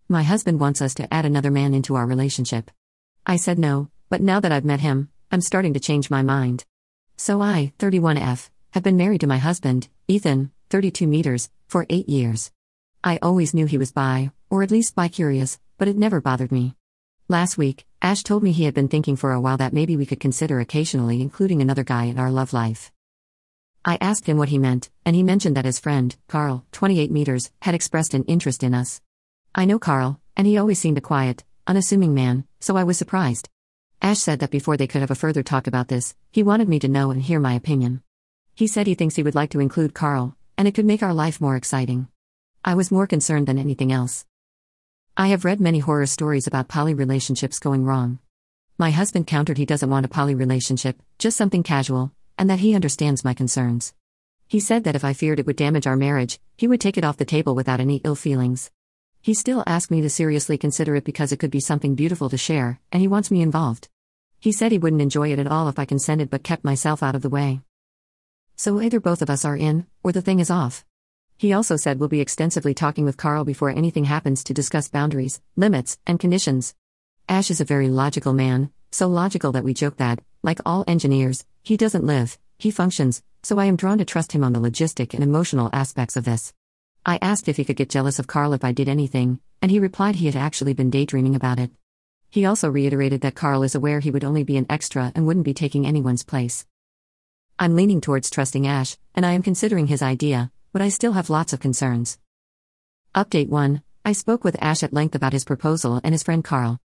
My husband wants us to add another man into our relationship. I said no, but now that I've met him, I'm starting to change my mind. So I, 31F, have been married to my husband, Ethan, 32 meters, for 8 years. I always knew he was bi, or at least bi-curious, but it never bothered me. Last week, Ash told me he had been thinking for a while that maybe we could consider occasionally including another guy in our love life. I asked him what he meant, and he mentioned that his friend, Carl, 28 meters, had expressed an interest in us. I know Carl, and he always seemed a quiet, unassuming man, so I was surprised. Ash said that before they could have a further talk about this, he wanted me to know and hear my opinion. He said he thinks he would like to include Carl, and it could make our life more exciting. I was more concerned than anything else. I have read many horror stories about poly relationships going wrong. My husband countered he doesn't want a poly relationship, just something casual, and that he understands my concerns. He said that if I feared it would damage our marriage, he would take it off the table without any ill feelings. He still asked me to seriously consider it because it could be something beautiful to share, and he wants me involved. He said he wouldn't enjoy it at all if I consented but kept myself out of the way. So either both of us are in, or the thing is off. He also said we'll be extensively talking with Carl before anything happens to discuss boundaries, limits, and conditions. Ash is a very logical man, so logical that we joke that, like all engineers, he doesn't live, he functions, so I am drawn to trust him on the logistic and emotional aspects of this. I asked if he could get jealous of Carl if I did anything, and he replied he had actually been daydreaming about it. He also reiterated that Carl is aware he would only be an extra and wouldn't be taking anyone's place. I'm leaning towards trusting Ash, and I am considering his idea, but I still have lots of concerns. Update 1. I spoke with Ash at length about his proposal and his friend Carl.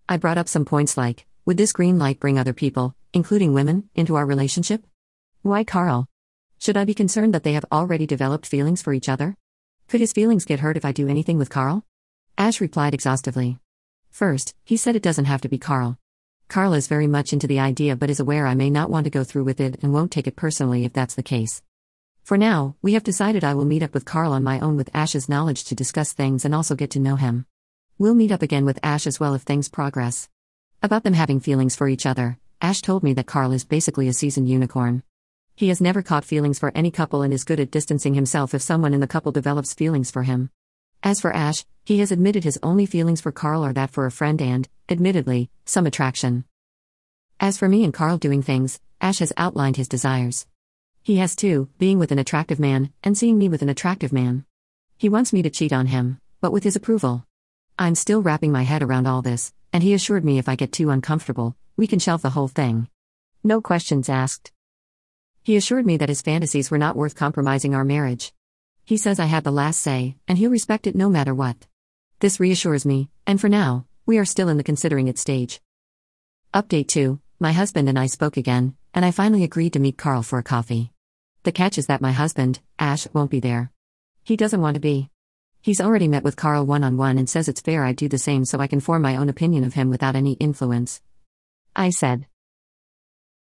I brought up some points like, would this green light bring other people, including women, into our relationship? Why Carl? Should I be concerned that they have already developed feelings for each other? Could his feelings get hurt if I do anything with Carl? Ash replied exhaustively. First, he said it doesn't have to be Carl. Carl is very much into the idea but is aware I may not want to go through with it and won't take it personally if that's the case. For now, we have decided I will meet up with Carl on my own with Ash's knowledge to discuss things and also get to know him. We'll meet up again with Ash as well if things progress. About them having feelings for each other, Ash told me that Carl is basically a seasoned unicorn. He has never caught feelings for any couple and is good at distancing himself if someone in the couple develops feelings for him. As for Ash, he has admitted his only feelings for Carl are that for a friend and, admittedly, some attraction. As for me and Carl doing things, Ash has outlined his desires. He has too, being with an attractive man, and seeing me with an attractive man. He wants me to cheat on him, but with his approval. I'm still wrapping my head around all this, and he assured me if I get too uncomfortable, we can shelve the whole thing. No questions asked. He assured me that his fantasies were not worth compromising our marriage. He says I had the last say, and he'll respect it no matter what. This reassures me, and for now, we are still in the considering it stage. Update 2. My husband and I spoke again, and I finally agreed to meet Carl for a coffee. The catch is that my husband, Ash, won't be there. He doesn't want to be. He's already met with Carl one-on-one and says it's fair I do the same so I can form my own opinion of him without any influence. I said,